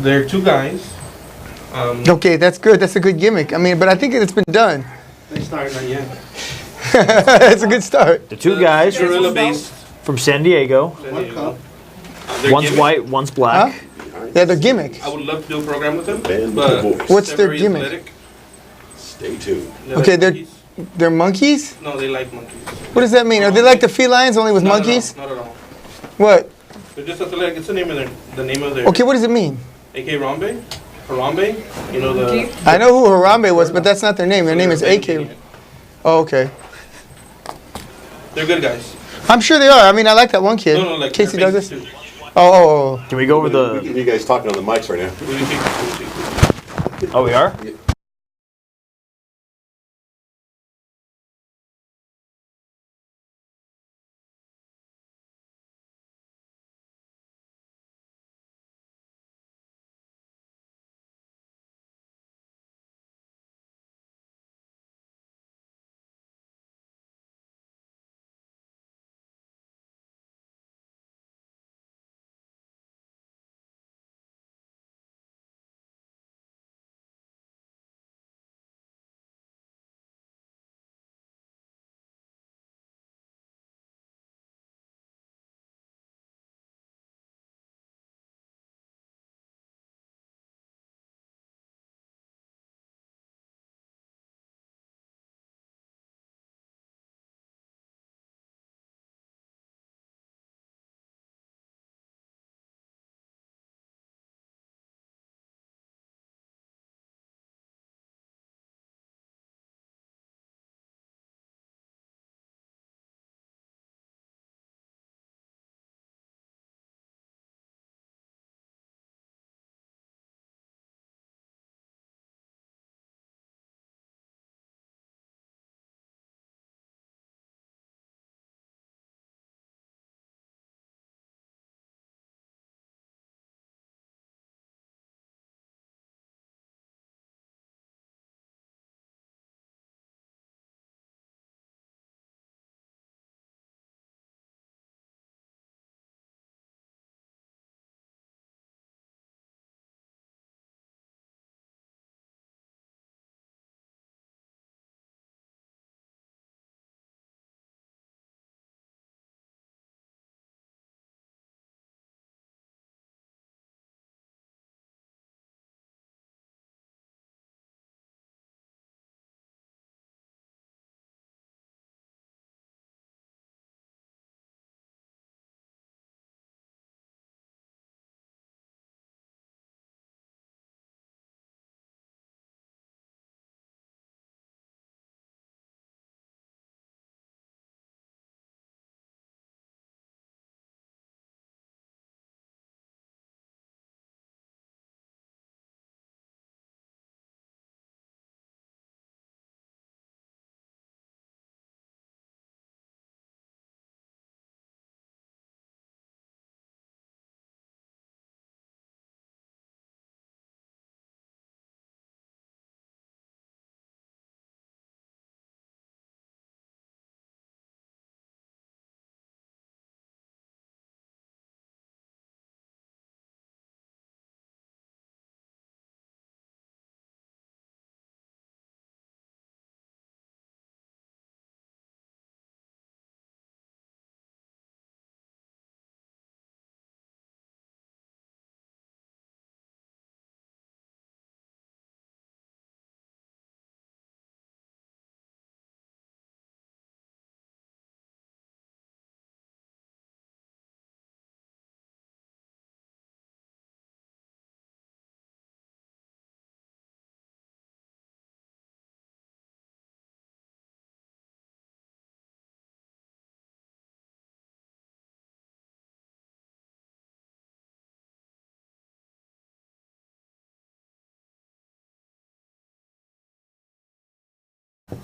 They're two guys. Okay, that's good. That's a good gimmick. I mean, but I think it's been done. They started not yet. That's a good start. The two guys Gorilla based. from San Diego. One's white, one's black. Huh? Yeah, their gimmick. I would love to do a program with them, but What's their very gimmick? athletic. Stay tuned. Okay, monkeys. they're monkeys? No, they like monkeys. What does that mean? Are they like the felines only with monkeys? No, not at all. What? They're just athletic. It's the name of their. Okay, what does it mean? AK Rambe. Harambe. You know the. I know who Harambe was, but that's not their name. Their name is AK. Oh, okay. They're good guys. I'm sure they are. I mean, I like that one kid. No, like Casey their Douglas. faces too. Oh. Can we go over the... You guys talking on the mics right now. Oh, we are? Yeah.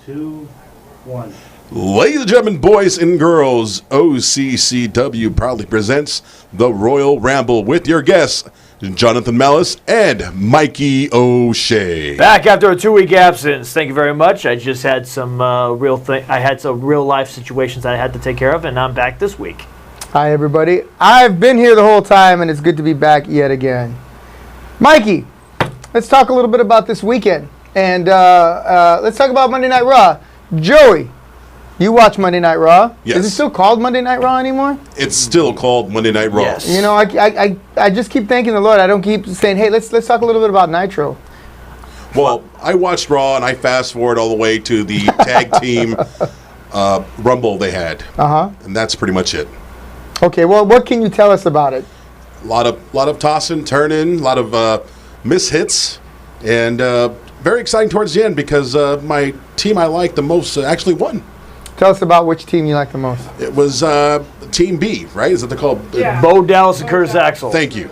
Two, one. Ladies and gentlemen, boys and girls, OCCW proudly presents the Royal Ramble with your guests, Jonathan Mellis and Mikey O'Shea. Back after a 2-week absence. Thank you very much. I just had some I had some real life situations I had to take care of, and I'm back this week. Hi, everybody. I've been here the whole time, and it's good to be back yet again. Mikey, let's talk a little bit about this weekend. And let's talk about Monday Night Raw. Joey, you watch Monday Night Raw. Yes. Is it still called Monday Night Raw anymore? It's still called Monday Night Raw. Yes. You know, I just keep thanking the Lord. I don't keep saying, hey, let's talk a little bit about Nitro. Well, I watched Raw and I fast forward all the way to the tag team Rumble they had. Uh-huh. And that's pretty much it. Okay, well, what can you tell us about it? A lot of tossing, turning, a lot of mishits, and very exciting towards the end because my team I like the most actually won. Tell us about which team you like the most. It was Team B, right? Is that they called? Yeah. Bo Dallas and Curtis Axel. Thank you.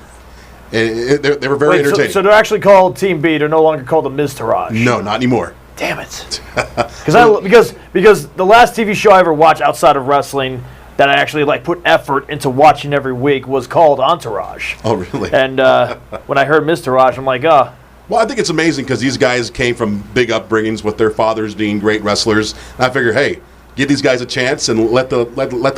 And they were very Wait, entertaining. so they're actually called Team B. They're no longer called the Miztourage. No, not anymore. Damn it. Because the last TV show I ever watched outside of wrestling that I actually like put effort into watching every week was called Entourage. Oh, really? And when I heard Miztourage, I'm like, oh. Well, I think it's amazing because these guys came from big upbringings with their fathers being great wrestlers. And I figure, hey, give these guys a chance and let the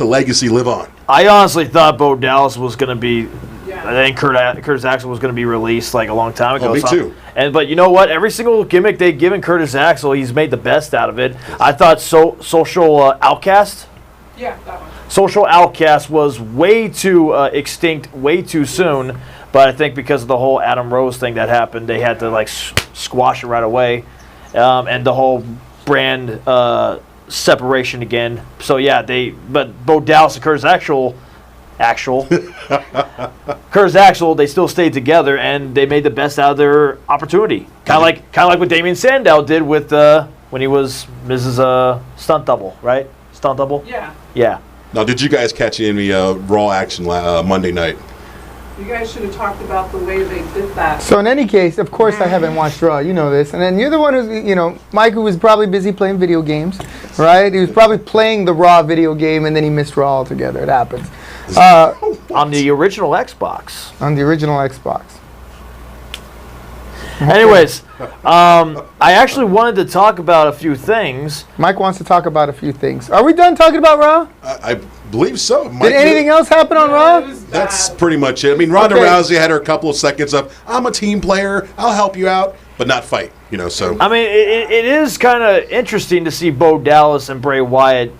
legacy live on. I honestly thought Bo Dallas was going to be, Yeah. I think Curtis Axel was going to be released like a long time ago. Oh, me too. But you know what? Every single gimmick they've given Curtis Axel, he's made the best out of it. I thought Social Outcast. Yeah, that one. Social Outcast was way too extinct, way too soon. But I think because of the whole Adam Rose thing that happened, they had to like squash it right away, and the whole brand separation again. So yeah, but Bo Dallas and Curtis Curtis Axel, they still stayed together and they made the best out of their opportunity. Kind of like what Damien Sandow did with when he was Mrs. Stunt Double, right? Stunt Double. Yeah. Yeah. Now, did you guys catch any Raw action Monday night? You guys should have talked about the way they did that. So in any case, of course I haven't watched Raw, you know this. And then you're the one who's, you know, Mike, who was probably busy playing video games, right? He was probably playing the Raw video game and then he missed Raw altogether. It happens. On the original Xbox. On the original Xbox. Anyways, I actually wanted to talk about a few things. Mike wants to talk about a few things. Are we done talking about Raw? I believe so. Did anything else happen on It Raw? was bad. That's pretty much it. I mean, Ronda Okay. Rousey had her couple of seconds of, I'm a team player, I'll help you out, but not fight, you know, so. I mean, it is kind of interesting to see Bo Dallas and Bray Wyatt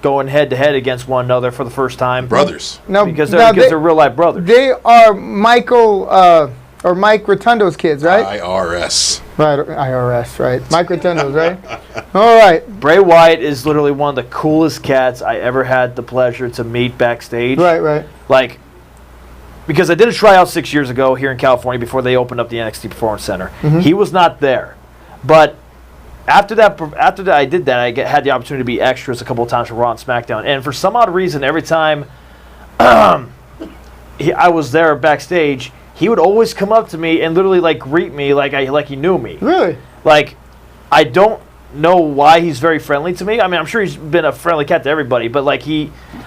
going head-to-head against one another for the first time. Brothers. No, Because now they're real-life brothers. They are Michael or Mike Rotundo's kids, right? IRS. Right, IRS, right. Mike Rotundo's, right? All right. Bray Wyatt is literally one of the coolest cats I ever had the pleasure to meet backstage. Right. Like, because I did a tryout 6 years ago here in California before they opened up the NXT Performance Center. Mm-hmm. He was not there. But after that I did that, had the opportunity to be extras a couple of times for Raw and SmackDown. And for some odd reason, every time I was there backstage, he would always come up to me and literally like greet me like he knew me. Really? Like, I don't know why he's very friendly to me. I mean, I'm sure he's been a friendly cat to everybody, but like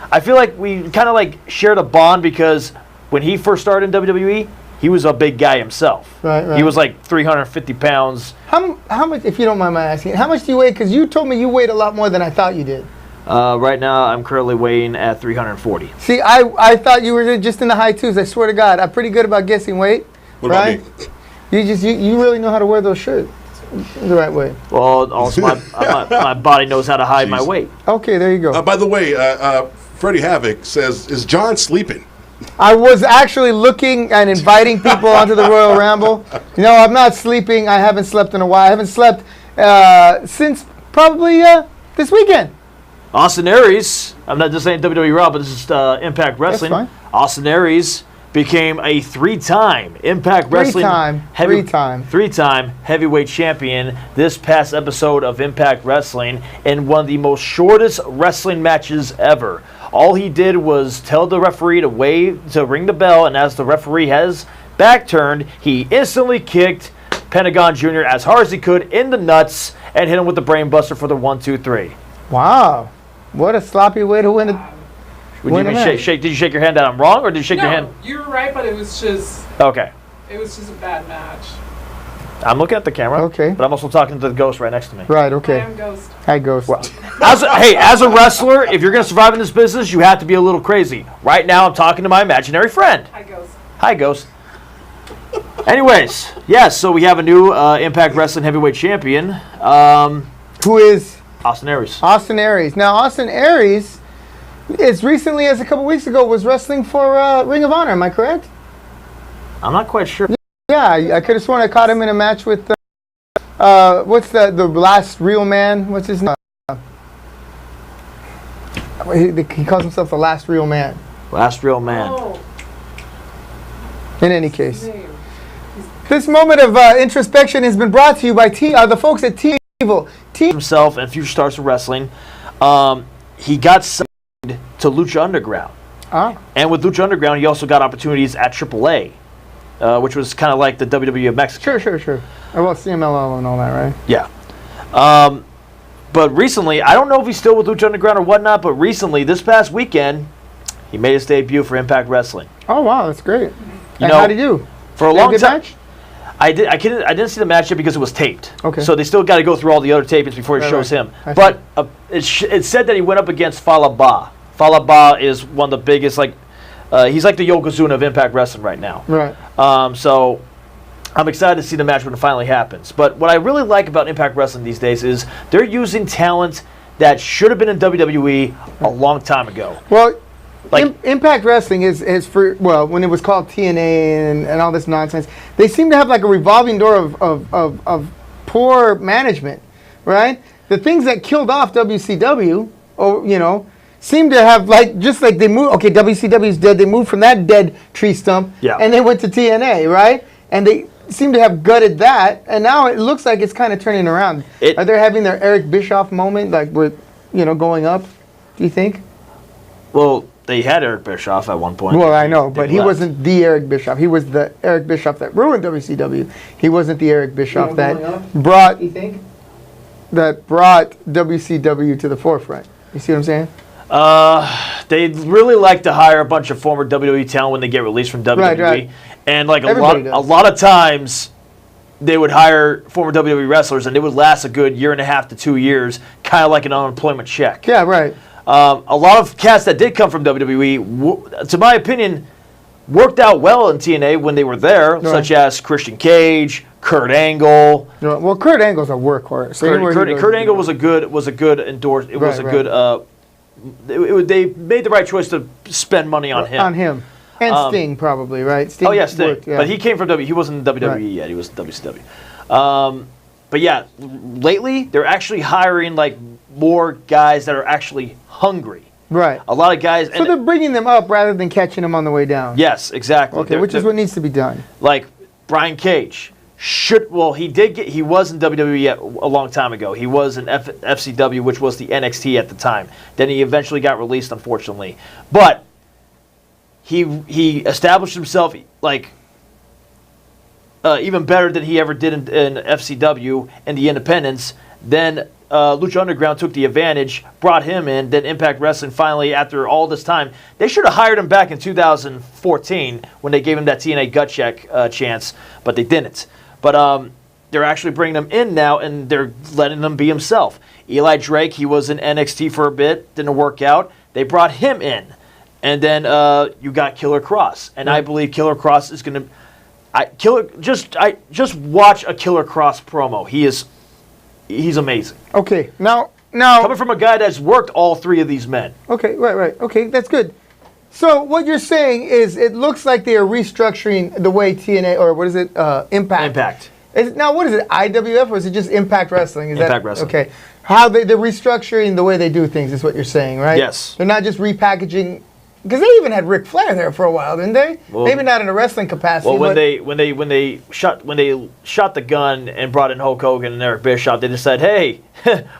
I feel like we kind of like shared a bond because when he first started in WWE, he was a big guy himself. Right. He was like 350 pounds. How much, if you don't mind my asking, how much do you weigh? Because you told me you weighed a lot more than I thought you did. Right now, I'm currently weighing at 340. See, I thought you were just in the high twos. I swear to God, I'm pretty good about guessing weight. What about right? me? You really know how to wear those shirts the right way. Well, also my body knows how to hide my Jeez. weight. Okay, there you go. By the way, Freddie Havoc says, is John sleeping? I was actually looking and inviting people onto the Royal Ramble. You know, I'm not sleeping. I haven't slept in a while. I haven't slept since probably this weekend. Austin Aries, I'm not just saying WWE Raw, but this is Impact Wrestling. fine. Austin Aries became a three-time Impact Wrestling three-time heavyweight champion this past episode of Impact Wrestling in one of the most shortest wrestling matches ever. All he did was tell the referee to ring the bell, and as the referee has back turned, he instantly kicked Pentagon Jr. as hard as he could in the nuts and hit him with the brain buster for the 1-2-3. Wow, what a sloppy way to win it. Did you shake your hand that I'm wrong, or did you shake your hand? No, you were right, but it was just Okay. a bad match. I'm looking at the camera. Okay. But I'm also talking to the ghost right next to me. Right, I okay. am Ghost. Hi, Ghost. As a wrestler, if you're going to survive in this business, you have to be a little crazy. Right now, I'm talking to my imaginary friend. Hi, Ghost. Hi, ghost. Anyways, yes, so we have a new Impact Wrestling Heavyweight Champion. Who is? Austin Aries. Austin Aries. Now, Austin Aries, as recently as a couple weeks ago, was wrestling for Ring of Honor. Am I correct? I'm not quite sure. Yeah, I could have sworn I caught him in a match with, what's the last real man? What's his name? He calls himself the last real man. Last real man. Oh, In any case. name. This moment of introspection has been brought to you by the folks at T-Evil. Himself and Future Stars of Wrestling. He got signed to Lucha Underground. And with Lucha Underground, he also got opportunities at AAA, which was kind of like the WWE of Mexico. Sure. Well, CMLL and all that, right? Yeah. But recently, I don't know if he's still with Lucha Underground or whatnot, but recently, this past weekend, he made his debut for Impact Wrestling. Oh, wow, that's great. You and know, how'd he do? For a long good time. Match? I didn't see the match yet because it was taped. Okay. So they still got to go through all the other tapings before he shows him. But it said that he went up against Falaba. Falaba is one of the biggest, he's like the Yokozuna of Impact Wrestling right now. Right. So I'm excited to see the match when it finally happens. But what I really like about Impact Wrestling these days is they're using talent that should have been in WWE a long time ago. Well, Impact Wrestling is for, when it was called TNA and all this nonsense, they seem to have like a revolving door of poor management, right? The things that killed off WCW, seem to have just like they moved, okay, WCW's dead, they moved from that dead tree stump, and they went to TNA, right? And they seem to have gutted that, and now it looks like it's kind of turning around. Are they having their Eric Bischoff moment, like we're, going up, do you think? Well, they had Eric Bischoff at one point. Well, I know, but he wasn't the Eric Bischoff. He was the Eric Bischoff that ruined WCW. He wasn't the Eric Bischoff that brought WCW to the forefront. You see what I'm saying? They really like to hire a bunch of former WWE talent when they get released from WWE. Right. And a lot of times they would hire former WWE wrestlers and they would last a good year and a half to 2 years, kind of like an unemployment check. Yeah, right. A lot of cats that did come from WWE, to my opinion, worked out well in TNA when they were there, such as Christian Cage, Kurt Angle. Well, Kurt Angle's a workhorse. Kurt Angle was a good endorsed. It was a good. They made the right choice to spend money on him. On him. And Sting probably, right? Sting Sting. Worked, yeah. But he came from WWE. He wasn't in WWE yet. He was in WCW. But yeah, lately they're actually hiring more guys that are actually hungry. Right. A lot of guys. So they're bringing them up rather than catching them on the way down. Yes, exactly. Okay, which is what needs to be done. Like Brian Cage. He was in WWE a long time ago. He was in FCW, which was the NXT at the time. Then he eventually got released, unfortunately. But he established himself even better than he ever did in FCW and the independents. Then Lucha Underground took the advantage, brought him in. Then Impact Wrestling finally, after all this time, they should have hired him back in 2014 when they gave him that TNA gut check chance, but they didn't. But they're actually bringing him in now, and they're letting him be himself. Eli Drake, he was in NXT for a bit, didn't work out. They brought him in. And then you got Killer Kross. And I believe Killer Kross is going to... Just watch a Killer Kross promo. He's amazing. Okay, now coming from a guy that's worked all three of these men. Okay, right. Okay, that's good. So what you're saying is it looks like they are restructuring the way TNA, or what is it, Impact. Now, what is it, IWF, or is it just Impact Wrestling? Impact Wrestling. Okay. How they're restructuring the way they do things is what you're saying, right? Yes. They're not just repackaging, because they even had Ric Flair there for a while, didn't they? Well, maybe not in a wrestling capacity. Well, when they shot the gun and brought in Hulk Hogan and Eric Bischoff, they just said, "Hey,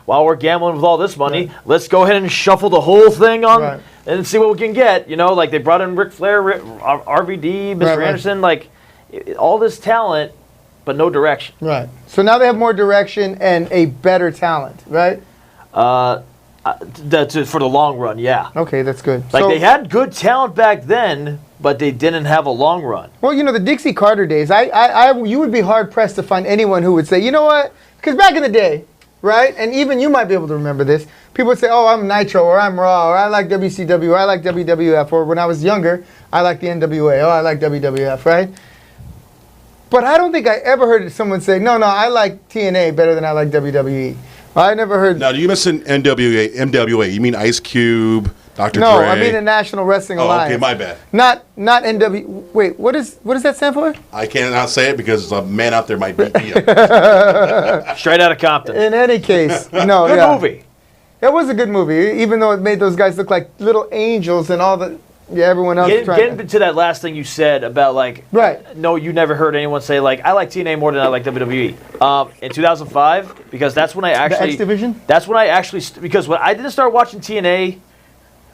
while we're gambling with all this money, let's go ahead and shuffle the whole thing on and see what we can get." They brought in Ric Flair, RVD, Mr. Anderson, all this talent, but no direction. Right. So now they have more direction and a better talent, right? That's for the long run, yeah. Okay, that's good. They had good talent back then, but they didn't have a long run. Well, the Dixie Carter days, you would be hard pressed to find anyone who would say, you know what? Because back in the day, right? And even you might be able to remember this. People would say, "Oh, I'm Nitro," or "I'm Raw," or "I like WCW," or "I like WWF," or when I was younger, "I like the NWA," "Oh, I like WWF," right? But I don't think I ever heard someone say, no, I like TNA better than I like WWE. I never heard. Now, do you mention NWA? You mean Ice Cube, Dr. No, Dre? I mean the National Wrestling Alliance. Okay, my bad. Not NW. Wait, what does that stand for? I cannot say it because a man out there might beat me up. Straight out of Compton. In any case, no. Good movie. It was a good movie, even though it made those guys look like little angels and all the. Yeah, everyone else. Getting to that last thing you said about like, right? No, you never heard anyone say like, I like TNA more than I like WWE. In 2005, because that's when I actually. The X Division. That's when I actually because when I didn't start watching TNA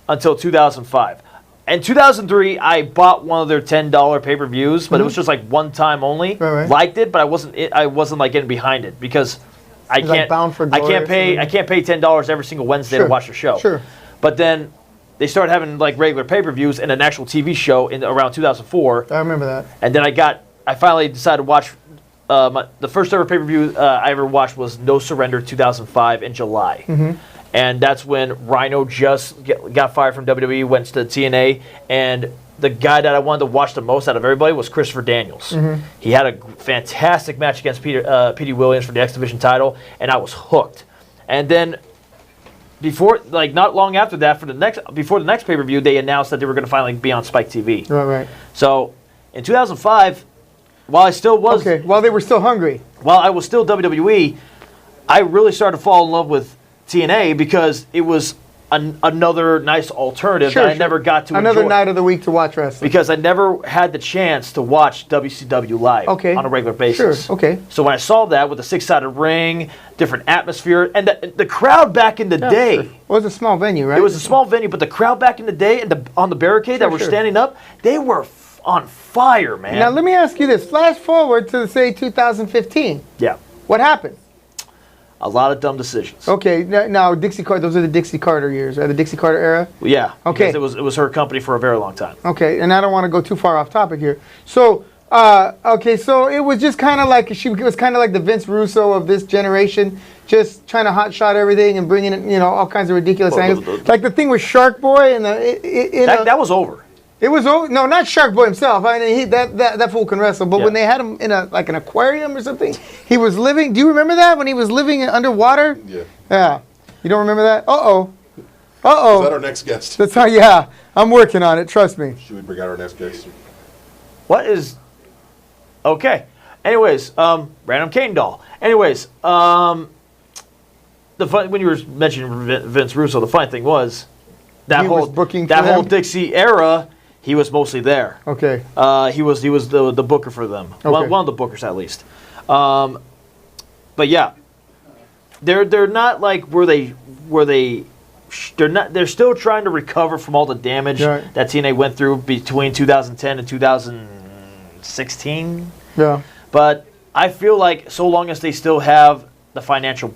until 2005. In 2003, I bought one of their $10 pay-per-views, but it was just like one time only. Right. Liked it, but I wasn't like getting behind it because I can't. Like Bound for Glory I can't pay $10 every single Wednesday to watch the show. Sure. But then they started having like regular pay-per-views and an actual TV show in around 2004. I remember that. And then I finally decided to watch the first ever pay-per-view I ever watched was No Surrender 2005 in July. Mm-hmm. And that's when Rhino just got fired from WWE, went to TNA, and the guy that I wanted to watch the most out of everybody was Christopher Daniels. Mm-hmm. He had a fantastic match against Petey Williams for the X Division title, and I was hooked. And then before, like not long after that, before the next pay-per-view, they announced that they were going to finally be on Spike TV. Right. So in 2005, while I still was while they were still hungry, while I was still WWE, I really started to fall in love with TNA because it was another nice alternative that I never got to another enjoy. night of the week to watch wrestling. Because I never had the chance to watch WCW live on a regular basis. Sure, okay. So when I saw that with a six-sided ring, different atmosphere, and the crowd back in the day. Sure. It was a small venue, right? It was a small venue, but the crowd back in the day and on the barricade that were standing up, they were on fire, man. Now let me ask you this. Flash forward to, say, 2015. Yeah. What happened? A lot of dumb decisions. Okay, now Dixie Carter. Those are the Dixie Carter years, right? The Dixie Carter era. Yeah. Okay. Because it was her company for a very long time. Okay, and I don't want to go too far off topic here. So, so it was just kind of like she was kind of like the Vince Russo of this generation, just trying to hotshot everything and bringing in all kinds of ridiculous angles, like the thing with Shark Boy and that was over. It was over. No, not Shark Boy himself. I mean, that fool can wrestle. But when they had him in like an aquarium or something, he was living. Do you remember that when he was living underwater? Yeah. Yeah. You don't remember that? Uh-oh. Is that our next guest? That's how. Yeah, I'm working on it. Trust me. Should we bring out our next guest? What is? Okay. Anyways, random cane doll. Anyways, when you were mentioning Vince Russo, the funny thing was that whole Dixie era. He was mostly there. Okay. He was the booker for them. Okay. One of the bookers at least. But yeah, they're not like they're still trying to recover from all the damage that TNA went through between 2010 and 2016. Yeah. But I feel like so long as they still have the financial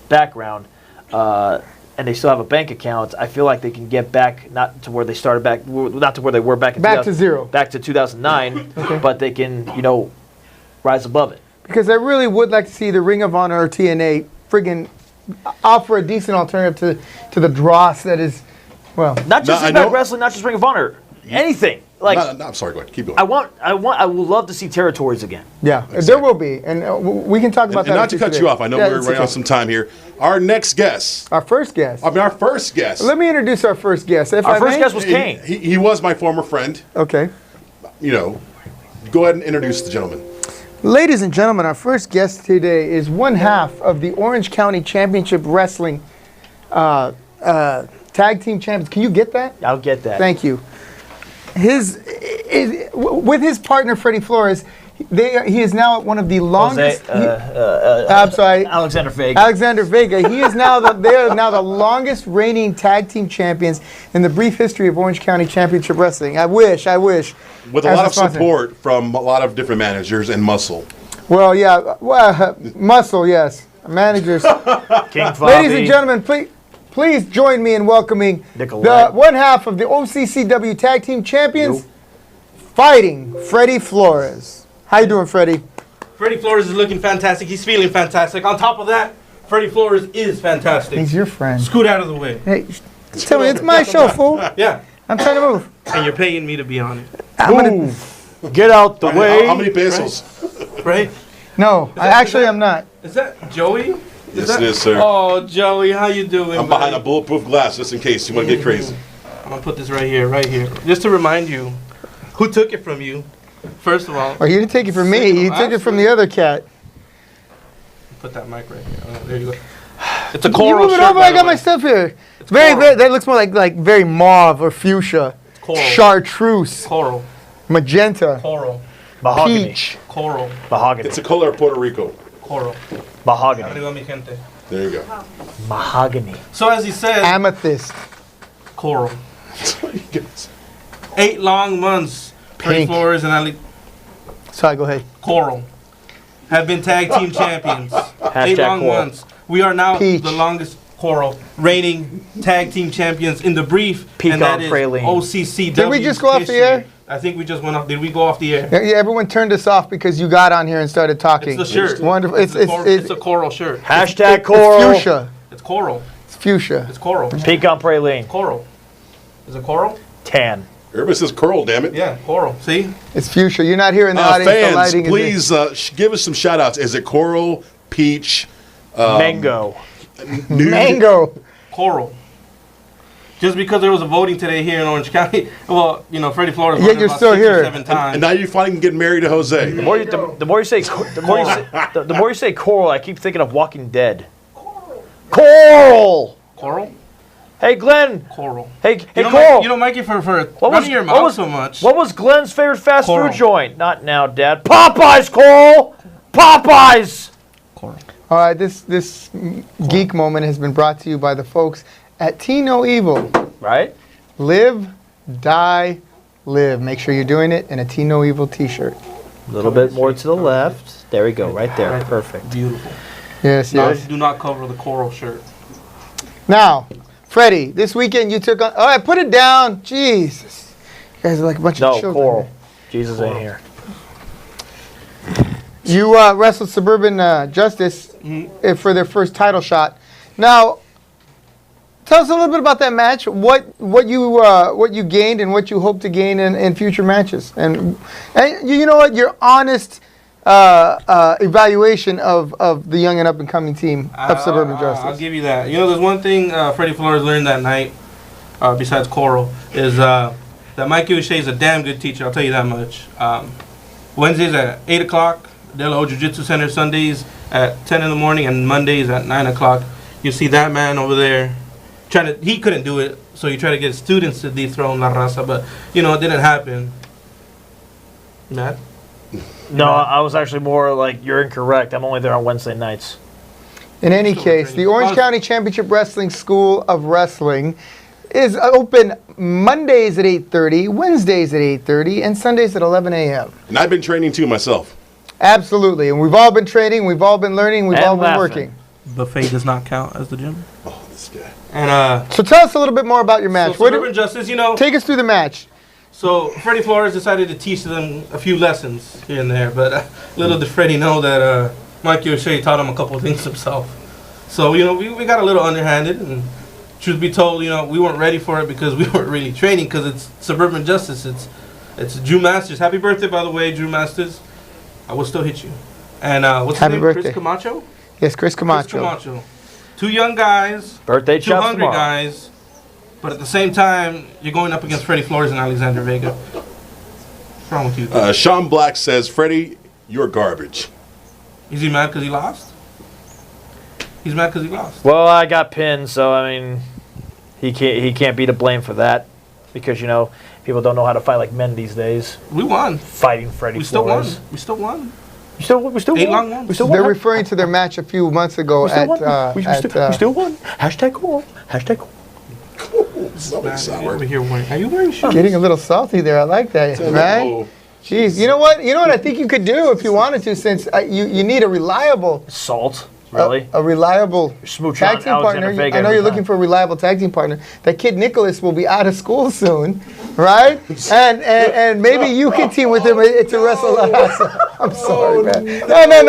background. And they still have a bank account, I feel like they can get back not to where they were back in to zero, back to 2009, but they can rise above it. Because I really would like to see the Ring of Honor or TNA friggin' offer a decent alternative to the dross that is, well, not just Impact Wrestling, not just Ring of Honor, anything. Like, I'm sorry, go ahead. Keep going. I would love to see territories again. Yeah, exactly. There will be, and we can talk about that. And not to cut you off, I know we're running out of some time here. Our next guest. Our first guest. Our first guest. Let me introduce our first guest. Our first guest was Kane. He was my former friend. Okay. Go ahead and introduce the gentleman. Ladies and gentlemen, our first guest today is one half of the Orange County Championship Wrestling Tag Team Champions. Can you get that? I'll get that. Thank you. With his partner Freddie Flores, he is now one of the longest. I'm sorry, Alexander Vega. Alexander Vega. He is now they are now the longest reigning tag team champions in the brief history of Orange County Championship Wrestling. I wish. With a lot of support from a lot of different managers and muscle. Well, yeah, muscle, yes, managers. King Ladies and gentlemen, please join me in welcoming the one half of the OCCW Tag Team Champions, fighting Freddie Flores. How you doing, Freddie? Freddie Flores is looking fantastic. He's feeling fantastic. On top of that, Freddie Flores is fantastic. He's your friend. Scoot out of the way. Hey, tell me, it's my show, fool. Yeah. I'm trying to move. And you're paying me to be on it. I'm Get out the way. How many pesos? Right? No, I'm not. Is that Joey? Yes, it is, sir. Oh, Joey, how you doing? I'm behind a bulletproof glass just in case you want to get crazy. I'm gonna put this right here, just to remind you who took it from you. First of all. Oh, you didn't take it from me. You took it from the other cat. Put that mic right here. Oh, there you go. It's a coral move it shirt. over. I got my stuff here. It's very. That looks more like very mauve or fuchsia. Coral. Chartreuse. Coral. Magenta. Coral. Mahogany. Peach. Coral. Mahogany. It's the color of Puerto Rico. Coral. Mahogany. Arriba, mi gente. There you go. Mahogany. So as he said, Amethyst. coral. 8 long months. Freddie Pink. Flores and Ali. Sorry, go ahead. Coral have been tag team champions. 8 Hashtag long Coral. months. We are now Peach. the longest Coral reigning tag team champions in the brief, Peacock and that is Praline. OCCW. Did we just go off the air? I think we just went off. Did we go off the air? Yeah, everyone turned us off because you got on here and started talking. It's the shirt. Wonderful. It's a coral shirt. Hashtag Coral. It's fuchsia. It's coral. It's fuchsia. It's coral. Pecan Praline. Coral. Is it coral? Tan. Everybody says curl, damn it. Yeah, coral. See? It's fuchsia. You're not here in the audience. The Fans, lighting is please give us some shout outs. Is it coral, peach, Mango. nude? mango. Coral. Just because there was a voting today here in Orange County, well, Freddie Flores. Yet you're still here. 7 times. And now you finally get married to Jose. The more you say Coral, I keep thinking of Walking Dead. Coral. Coral. Hey Glenn. Coral. Hey Coral. Coral. Mikey, for running your mouth so much. What was Glenn's favorite fast Coral. food joint? Not now, Dad. Popeyes, Coral. Popeyes. Coral. All right, this geek moment has been brought to you by the folks at T No Evil. Right? Live, die, live. Make sure you're doing it in a T No Evil T-shirt. A little bit more to the left. There we go. Right there. Perfect. Beautiful. Yes, yes. Do not cover the coral shirt. Now, Freddie, this weekend you took on. All right, put it down. Jesus, you guys are like a bunch of No, children. Coral. Jesus ain't here. You wrestled Suburban Justice for their first title shot. Now, tell us a little bit about that match. What you gained and what you hope to gain in future matches. And you know what? Your honest evaluation of the young and up and coming team of Suburban Justice. I'll give you that. There's one thing Freddie Flores learned that night, besides Coral, is that Mikey O'Shea is a damn good teacher. I'll tell you that much. Wednesdays at 8 o'clock. De La Jiu-Jitsu Center. Sundays at 10 in the morning, and Mondays at 9 o'clock. You see that man over there he couldn't do it, so you try to get students to dethrone La Raza, but it didn't happen. Matt? No, I was actually more like, you're incorrect. I'm only there on Wednesday nights. In any case, the Orange County Championship Wrestling School of Wrestling is open Mondays at 8:30, Wednesdays at 8:30, and Sundays at 11 a.m. And I've been training too myself. Absolutely, and we've all been training, we've all been learning, we've And all been laughing. working. Buffet does not count as the gym. Oh, this guy. And So tell us a little bit more about your match. so Suburban Justice, Take us through the match. So Freddie Flores decided to teach them a few lessons here and there, but little did Freddie know that Mikey O'Shea taught him a couple of things himself. So we got a little underhanded, and truth be told, we weren't ready for it because we weren't really training, because it's Suburban Justice. It's Drew Masters. Happy birthday, by the way, Drew Masters. I will still hit you. And what's Happy his name? birthday. Chris Camacho. Yes, Chris Camacho. Chris Camacho. 2 young guys. Birthday 2 chops hungry tomorrow. guys. But at the same time, you're going up against Freddie Flores and Alexander Vega. What's wrong with you? Sean Black says, Freddie, you're garbage. Is he mad because he lost? He's mad because he lost. Well, I got pinned, so I mean, he can't be to blame for that, because people don't know how to fight like men these days. We won. Fighting Freddie We still Flores. won. We still won. We still 8 won. long ones. We still They're won. referring to their match a few months ago We still at won. We still won. Hashtag cool. Hashtag cool. Somebody's Over sour. here wearing. Are you wearing shoes? getting a little salty there. I like that, right? Oh, Jeez, you know what? You know what I think you could do if you wanted to, since you need a reliable, Salt. Really? a reliable Smooch tag on team Alexander partner. Vega I know every you're time. looking for a reliable tag team partner. That kid Nicholas will be out of school soon, right? and maybe you can team with him to wrestle us. I'm sorry, man. No. I am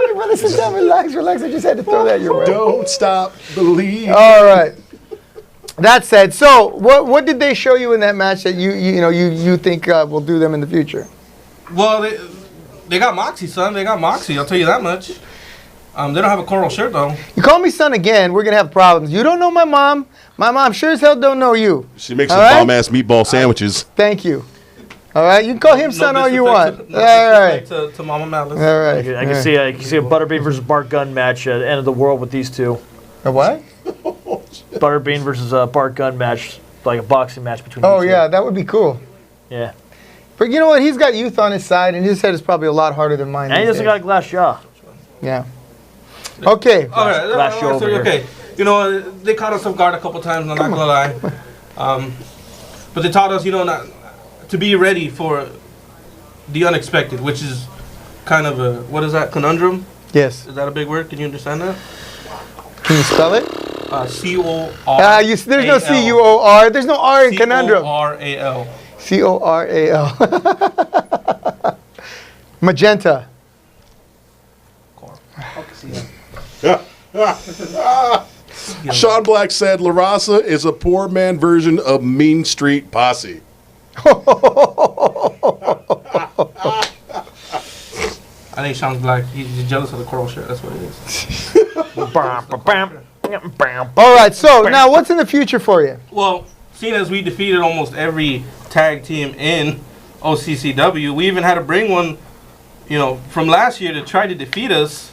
your brother. Sit down, relax. I just had to throw that your way. don't stop believing. All right. That said, so what did they show you in that match that you think will do them in the future? Well, they got Moxie, son. They got Moxie. I'll tell you that much. They don't have a coral shirt though. You call me son again, we're gonna have problems. You don't know my mom. My mom sure as hell don't know you. She makes some bomb-ass meatball sandwiches. Thank you. All right, you can call him son all you want. All right. To Mama Malice. All right. I can see a Butterbean versus Bart Gunn match at the end of the world with these two. A what? Butterbean versus Bart Gunn match, like a boxing match between the two. Oh yeah, that would be cool. Yeah. But you know what? He's got youth on his side, and his head is probably a lot harder than mine. And he doesn't got a glass jaw. Yeah. Okay. Glass jaw over okay. You know, they caught us off guard a couple times. I'm not gonna lie. But they taught us, not to be ready for the unexpected, which is kind of a what is that conundrum? Yes. Is that a big word? Can you understand that? Can you spell it? C-O-R. There's no C-U-O-R. There's no R in conundrum. C-O-R-A-L. C-O-R-A-L. Magenta. Sean Black said La Raza is a poor man version of Mean Street Posse. I think Sean Black, he's jealous of the coral shirt. That's what it is. All right, so now what's in the future for you? Well, seeing as we defeated almost every tag team in OCCW, we even had to bring one, from last year to try to defeat us.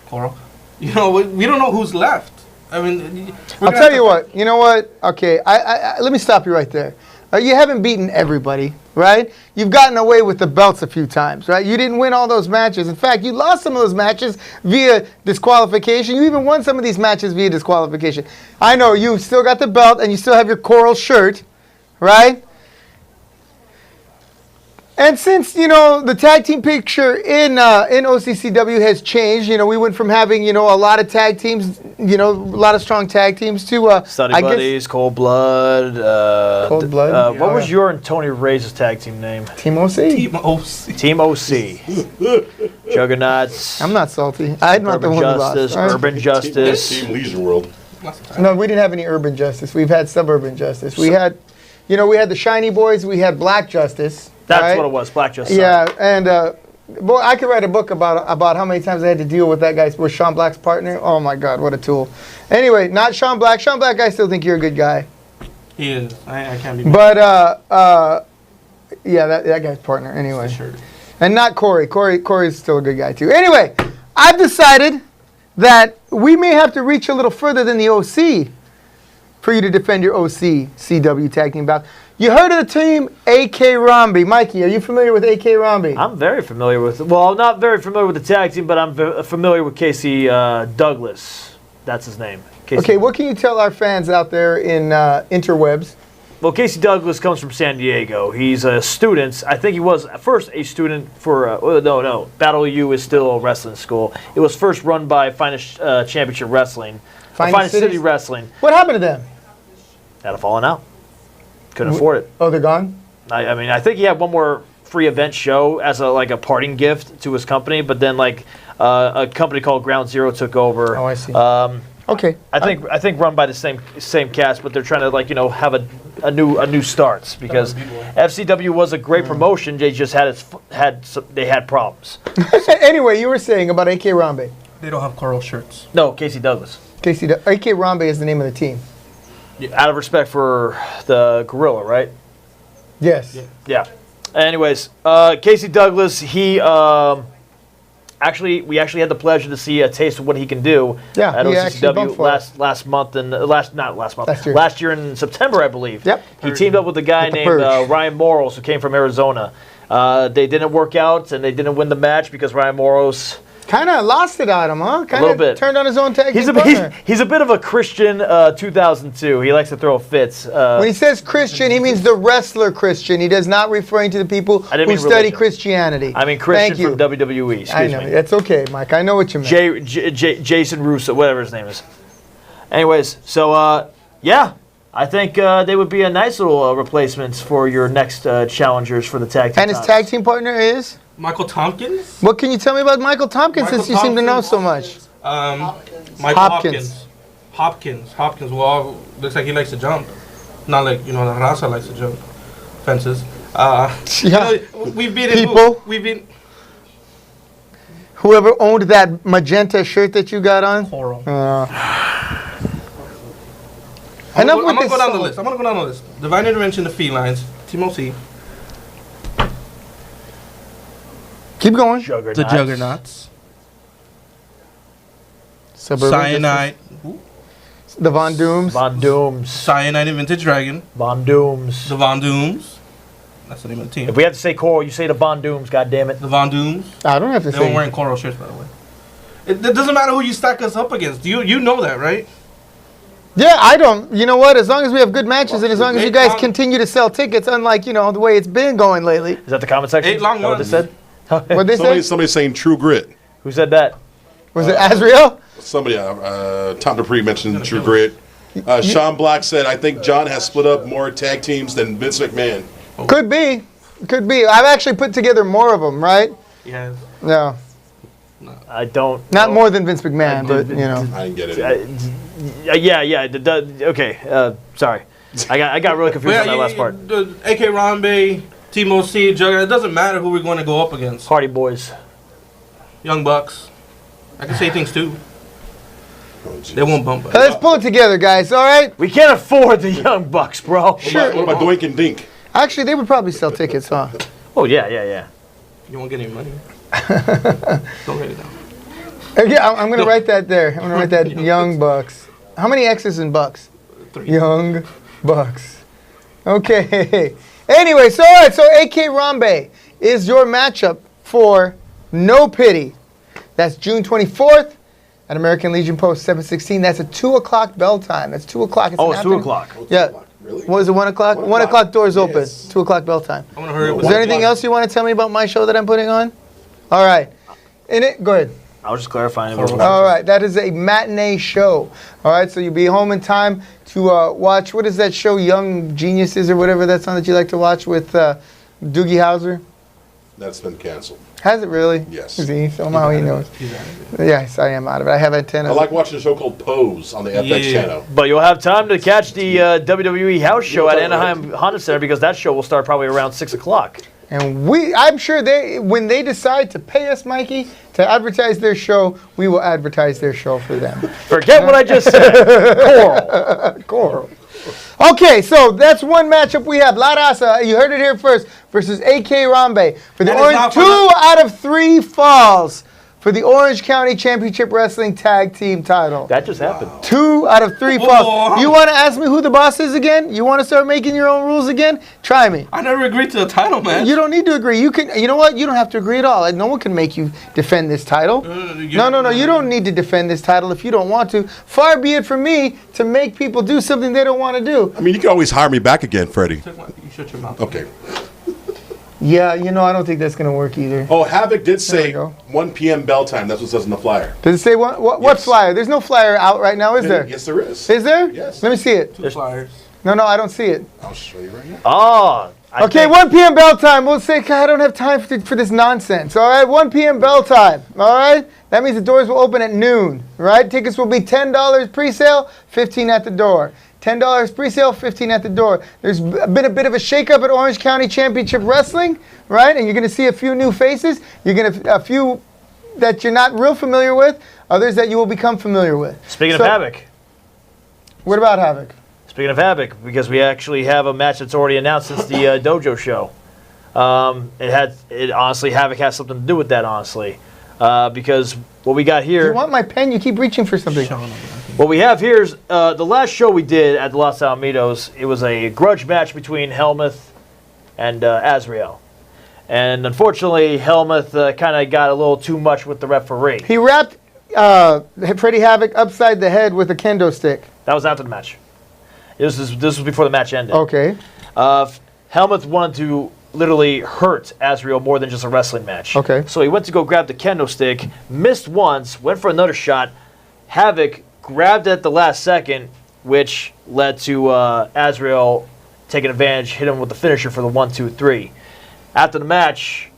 Coral. We don't know who's left. I mean, I'll tell you what. You know what? Okay, I let me stop you right there. You haven't beaten everybody, right? You've gotten away with the belts a few times, right? You didn't win all those matches. In fact, you lost some of those matches via disqualification. You even won some of these matches via disqualification. I know you still got the belt and you still have your coral shirt, right? And since, the tag team picture in OCCW has changed, we went from having, a lot of tag teams, a lot of strong tag teams to... Study Buddies, Cold Blood. Cold Blood. What was your and Tony Reyes' tag team name? Team OC. Team OC. Juggernauts. I'm not salty. I'm not the one who lost. Urban Justice. Team Leisure World. No, we didn't have any Urban Justice. We've had Suburban Justice. We had, we had the Shiny Boys. We had Black Justice. That's what it was, Black Justice. Yeah, and boy, I could write a book about how many times I had to deal with that guy, with Sean Black's partner. Oh my God, what a tool. Anyway, not Sean Black. Sean Black, I still think you're a good guy. He is. I can't be. But yeah, that guy's partner. Anyway, sure. And not Corey. Corey's still a good guy too. Anyway, I've decided that we may have to reach a little further than the OC for you to defend your OC CW tag team bout. You heard of the team AK Rambe. Mikey, are you familiar with AK Rambe? I'm very familiar with it. Well, I'm not very familiar with the tag team, but I'm familiar with Casey Douglas. That's his name. Casey. Okay, what can you tell our fans out there in interwebs? Well, Casey Douglas comes from San Diego. He's a student. I think he was at first a student for, no. Battle U is still a wrestling school. It was first run by Finest Championship Wrestling. Finest City Wrestling. What happened to them? Had a falling out. Couldn't afford it. Oh, they're gone? I mean, I think he had one more free event show as a parting gift to his company, but then a company called Ground Zero took over. Oh, I see. Okay. I think run by the same cast, but they're trying to have a new starts because FCW was a great promotion. They just had problems. Anyway, you were saying about AK Rambe. They don't have coral shirts. No, Casey Douglas. AK Rambe is the name of the team. Out of respect for the gorilla, right? Yes. Yeah. Anyways, Casey Douglas, he we actually had the pleasure to see a taste of what he can do at OCCW last year in September, I believe. Yep. He teamed up with a guy named Ryan Moros, who came from Arizona. They didn't work out, and they didn't win the match because Ryan Moros kind of lost it on him, huh? A little bit. Turned on his own tag team partner. He's a bit of a Christian 2002. He likes to throw fits. When he says Christian, he means the wrestler Christian. He does not referring to the people who study Christianity. I mean Christian from WWE. Excuse me. That's okay, Mike. I know what you meant. Jason Russo, whatever his name is. Anyways, so yeah, I think they would be a nice little replacements for your next challengers for the tag team. And his tag team partner is? Michael Tompkins. What can you tell me about Michael Tompkins since you seem to know so much? Michael Hopkins. Hopkins, well, looks like he likes to jump. Not like, you know, the Raza likes to jump fences. You know, we've been People. We've been Whoever owned that magenta shirt that you got on. Coral. Enough I'm with gonna this go down the song. list. I'm gonna go down the list. Divine Intervention, the Felines, Timo C, Keep going. Juggernauts. the Juggernauts, Suburban Cyanide, Justice. The Von Dooms. Von Dooms. Cyanide and Vintage Dragon, Von Dooms. the Von Dooms. That's the name of the team. If we have to say Coral, you say the Von Dooms, goddammit. The Von Dooms. I don't have to They were say. wearing coral shirts, by the way. It doesn't matter who you stack us up against. You know that, right? Yeah, I don't. You know what? As long as we have good matches and as long as you guys Long- continue to sell tickets, unlike, you know, the way it's been going lately. Is that the comment section? 8 long Is that what they ones. said? What they say? Somebody's saying True Grit. Who said that? Was it Azriel? Somebody, Tom Dupree mentioned True Grit. Sean Black said, I think John has split up more tag teams than Vince McMahon. Could be. Could be. I've actually put together more of them, right? Yeah. No. I don't. Not know. more than Vince McMahon, but, you know. I didn't get it. Okay. Sorry. I got really confused on that last part. The AK Rambe, Timo C, Juggernaut. It doesn't matter who we're going to go up against. Hardy Boys. Young Bucks. I can say things too. Oh, jeez. They won't bump us. Let's pull it together, guys, all right? We can't afford the Young Bucks, bro. Sure. What about Doink and Dink? Actually, they would probably sell tickets, huh? Oh, yeah. You won't get any money. Don't write it down. Yeah, I'm going to write that there. I'm going to write that Young Bucks. How many X's in Bucks? 3. Young Bucks. Okay. Anyway, so all right, so AK Rambe is your matchup for No Pity. That's June 24th at American Legion Post 716. That's a 2 o'clock bell time. That's 2 o'clock. Oh, it's 2 o'clock. Yeah. Really? What was it, 1 o'clock? 1 o'clock doors open. Yes. 2 o'clock bell time. I'm going to hurry up with Is there that. anything else you want to tell me about my show that I'm putting on? All right. Go ahead. I was just clarifying. All right, that is a matinee show. All right, so you'll be home in time to watch, what is that show, Young Geniuses or whatever that's on that you like to watch with Doogie Howser? That's been canceled. Has it really? Yes. See, somehow he knows. He's out of it. Yes, I am out of it. I have antennas. I like watching a show called Pose on the FX Yeah. channel. But you'll have time to catch the WWE house show at Anaheim Honda Center because that show will start probably around 6 o'clock. And I'm sure when they decide to pay us, Mikey, to advertise their show, we will advertise their show for them. Forget what I just said. Coral. Coral. Okay, so that's one matchup we have. La Raza, you heard it here first, versus AK Rambe. For the That is Orange, not 2 for out of 3 falls for the Orange County Championship Wrestling Tag Team title. That just happened. 2 out of 3 Whoa. falls. You want to ask me who the boss is again? You want to start making your own rules again? Try me. I never agreed to the title, man. You don't need to agree. You know what? You don't have to agree at all. No one can make you defend this title. No. You don't need to defend this title if you don't want to. Far be it from me to make people do something they don't want to do. I mean, you can always hire me back again, Freddie. You shut your mouth. Okay. Yeah, I don't think that's going to work either. Oh, Havoc did we say go. 1 p.m. bell time. That's what it says in the flyer. Does it say what Yes. flyer? There's no flyer out right now, is there? Yes, there is. Is there? Yes. Let me see it. 2 flyers. No, I don't see it. I'll show you right now. Oh. Okay, 1 p.m. bell time. We'll say, I don't have time for this nonsense. All right, 1 p.m. bell time. All right? That means the doors will open at noon. Right? Tickets will be $10 pre-sale, $15 at the door. $10 pre-sale, $15 at the door. There's been a bit of a shakeup at Orange County Championship Wrestling, right? And you're going to see a few new faces. You're going to a few that you're not real familiar with, others that you will become familiar with. Speaking of So- Havoc. What about Havoc? Speaking of Havoc, because we actually have a match that's already announced since the Dojo show. Honestly, Havoc has something to do with that, honestly. Because what we got here... You want my pen? You keep reaching for something. What we have here is the last show we did at the Los Alamitos. It was a grudge match between Helmuth and Azriel. And unfortunately, Helmuth kind of got a little too much with the referee. He wrapped Freddie Havoc upside the head with a kendo stick. That was after the match. This was before the match ended. Okay. Helmuth wanted to literally hurt Azriel more than just a wrestling match. Okay. So he went to go grab the kendo stick, missed once, went for another shot. Havoc grabbed at the last second, which led to Azriel taking advantage, hit him with the finisher for the 1, 2, 3. After the match,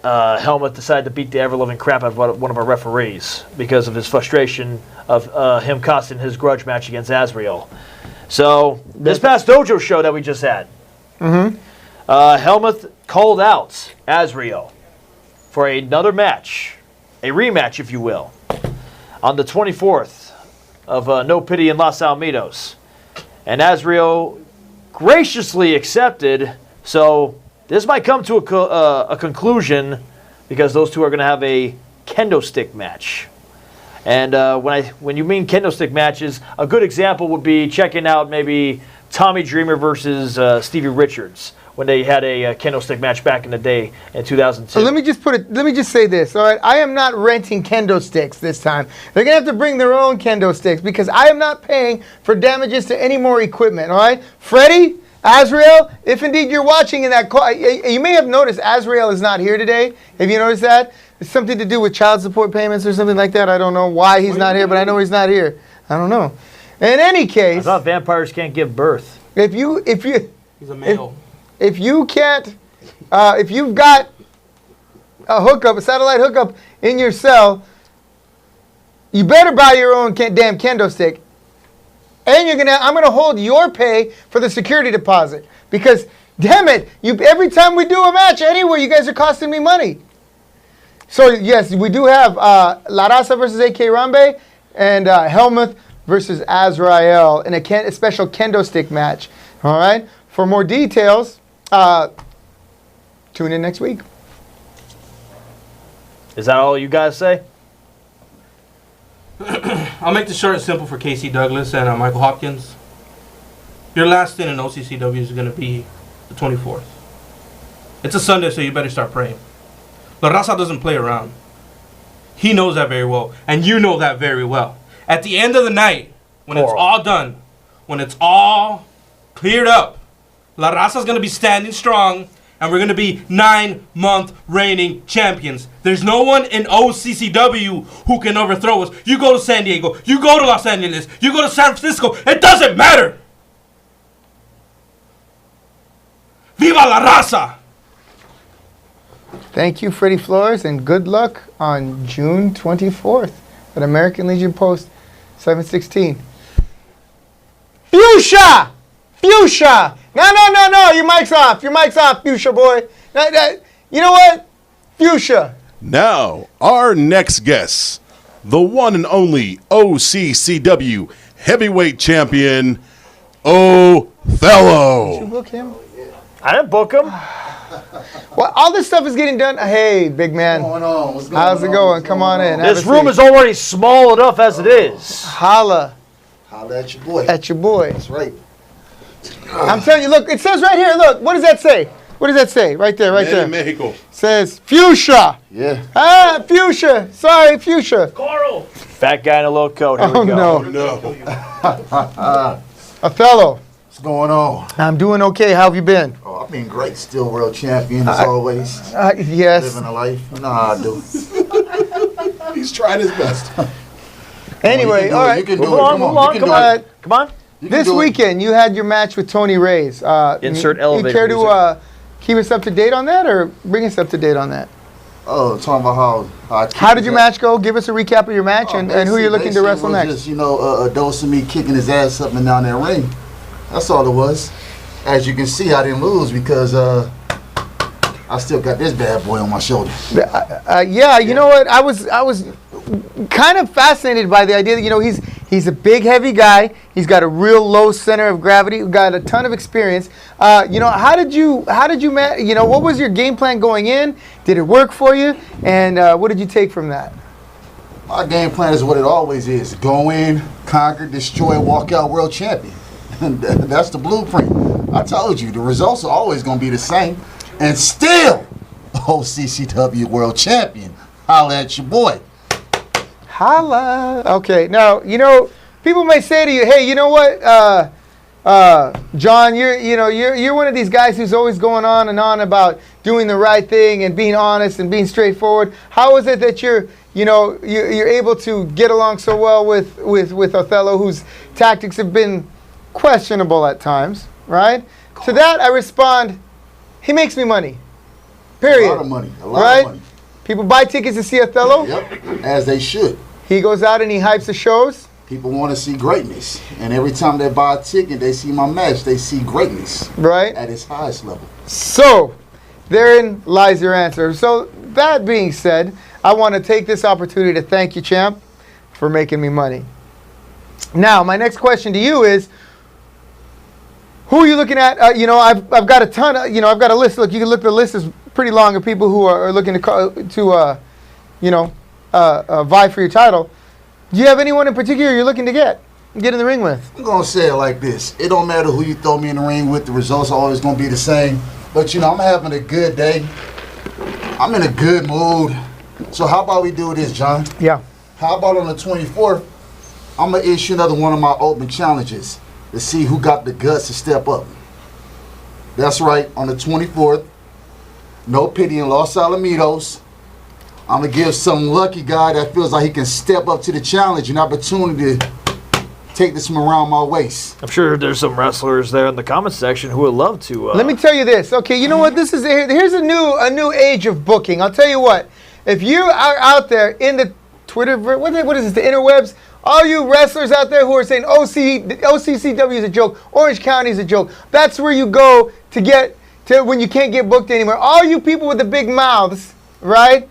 Helmut decided to beat the ever-living crap out of one of our referees because of his frustration of him costing his grudge match against Azrael. So this past dojo show that we just had, Helmut called out Azrael for another match, a rematch, if you will, on the 24th of No Pity in Los Alamitos. And Azrael graciously accepted, so this might come to a conclusion because those two are going to have a kendo stick match. And when you mean kendo stick matches, a good example would be checking out maybe Tommy Dreamer versus Stevie Richards when they had a kendo stick match back in the day in 2002. So let me just say this, all right? I am not renting kendo sticks this time. They're going to have to bring their own kendo sticks because I am not paying for damages to any more equipment, all right? Freddie, Azrael, if indeed you're watching in that call, you may have noticed Azrael is not here today. Have you noticed that? It's something to do with child support payments or something like that. I don't know why he's not here, but I know he's not here. I don't know. In any case, I thought vampires can't give birth. He's a male. If you can't, if you've got a satellite hookup in your cell, you better buy your own damn kendo stick. And I'm gonna hold your pay for the security deposit because, damn it, every time we do a match anywhere, you guys are costing me money. So yes, we do have La Raza versus AK Rambe and Helmuth versus Azrael in a special kendo stick match. All right. For more details, tune in next week. Is that all you guys say? I'll make this short and simple for Casey Douglas and Michael Hopkins. Your last stint in OCCW is going to be the 24th. It's a Sunday, so you better start praying. La Raza doesn't play around. He knows that very well, and you know that very well. At the end of the night, when it's all done, when it's all cleared up, La Raza's going to be standing strong, and we're going to be 9-month reigning champions. There's no one in OCCW who can overthrow us. You go to San Diego, you go to Los Angeles, you go to San Francisco, it doesn't matter. Viva La Raza! Thank you, Freddie Flores, and good luck on June 24th at American Legion Post 716. Fuchsia! Fuchsia! No, your mic's off. Your mic's off, Fuchsia boy. You know what? Fuchsia. Now, our next guest, the one and only OCCW heavyweight champion, Othello. Did you book him? I didn't book him. Well, all this stuff is getting done. Hey, big man. What's going on? How's it going? Come on in. This room is already small enough as it is. Holla. Holla at your boy. At your boy. That's right. I'm telling you, look, it says right here, look, what does that say? What does that say? Right there, right there. Mexico. It says Fuchsia. Yeah. Fuchsia. Sorry, Fuchsia. Coral. Fat guy in a little coat. Here Oh, we go. no. Othello. What's going on? I'm doing okay. How have you been? Oh, I've been great. Still world champion as always. Yes. Living a life. You know how I do. He's trying his best. Anyway, all right. You can do it. Move on. Come on. This weekend, you had your match with Tony Reyes. Insert elevator You care music. to keep us up to date on that, or bring us up to date on that? Oh, talking about how did your match go? Give us a recap of your match and who you're looking to wrestle next. Just, a dose of me kicking his ass up and down that ring. That's all it was. As you can see, I didn't lose because I still got this bad boy on my shoulder. Yeah, you know what? I was kind of fascinated by the idea that he's a big, heavy guy. He's got a real low center of gravity. Got a ton of experience. How did you what was your game plan going in? Did it work for you? And what did you take from that? My game plan is what it always is: go in, conquer, destroy, walk out world champion. That's the blueprint. I told you the results are always going to be the same, and still OCCW world champion. Holla at your boy. Holla. Okay. Now, people may say to you, "Hey, you know what, John? You're one of these guys who's always going on and on about doing the right thing and being honest and being straightforward. How is it that you're able to get along so well with Othello, whose tactics have been questionable at times, right?" To that, I respond, he makes me money. Period. A lot of money. A lot right? of money. People buy tickets to see Othello. Yep, as they should. He goes out and he hypes the shows. People want to see greatness. And every time they buy a ticket, they see my match, they see greatness. Right. At its highest level. So, therein lies your answer. So, that being said, I want to take this opportunity to thank you, champ, for making me money. Now, my next question to you is, who are you looking at? I've got a ton of, I've got a list. Look, you can look, the list is pretty long of people who are looking to vie for your title. Do you have anyone in particular you're looking to get in the ring with? I'm going to say it like this. It don't matter who you throw me in the ring with. The results are always going to be the same. But, I'm having a good day. I'm in a good mood. So how about we do this, John? Yeah. How about on the 24th, I'm going to issue another one of my open challenges to see who got the guts to step up. That's right, on the 24th, no pity in Los Alamitos. I'm going to give some lucky guy that feels like he can step up to the challenge an opportunity to take this from around my waist. I'm sure there's some wrestlers there in the comments section who would love to. Let me tell you this. Okay, you know what? Here's a new age of booking. I'll tell you what. If you are out there in the Twitter, what is this, the interwebs? All you wrestlers out there who are saying OCCW is a joke, Orange County is a joke, that's where you go to get to when you can't get booked anymore. All you people with the big mouths, right,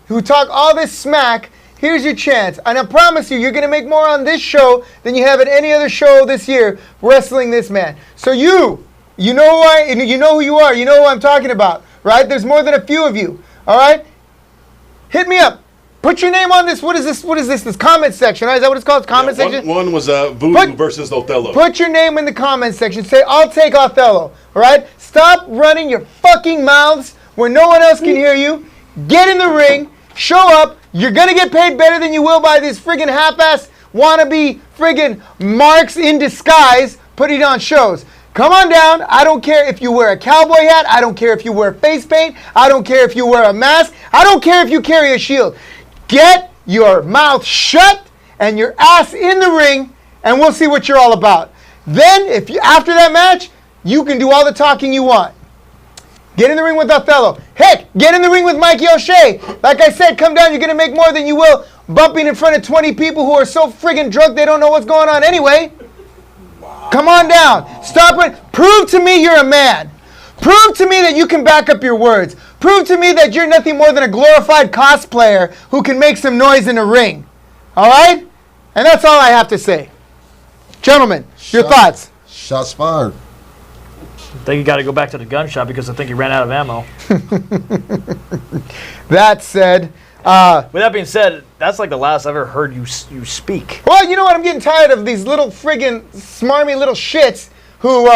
who talk all this smack, here's your chance. And I promise you're going to make more on this show than you have at any other show this year wrestling this man. So you know who you know who you are. You know who I'm talking about, right? There's more than a few of you, all right? Hit me up. Put your name on this. What is this? This comment section, right? Is that what it's called? Comment section? One was Voodoo versus Othello. Put your name in the comment section. Say, I'll take Othello. All right? Stop running your fucking mouths where no one else can hear you. Get in the ring. Show up. You're going to get paid better than you will by these friggin' half-ass wannabe friggin' marks in disguise putting on shows. Come on down. I don't care if you wear a cowboy hat. I don't care if you wear face paint. I don't care if you wear a mask. I don't care if you carry a shield. Get your mouth shut and your ass in the ring, and we'll see what you're all about. Then, after that match, you can do all the talking you want. Get in the ring with Othello. Heck, get in the ring with Mikey O'Shea. Like I said, come down. You're going to make more than you will bumping in front of 20 people who are so friggin' drunk they don't know what's going on anyway. Wow. Come on down. Stop it. Prove to me you're a man. Prove to me that you can back up your words. Prove to me that you're nothing more than a glorified cosplayer who can make some noise in the ring. All right? And that's all I have to say. Gentlemen, your thoughts? Shots fired. I think you got to go back to the gun shop because I think you ran out of ammo. That said, with that being said, that's like the last I've ever heard you speak. Well, you know what? I'm getting tired of these little friggin' smarmy little shits who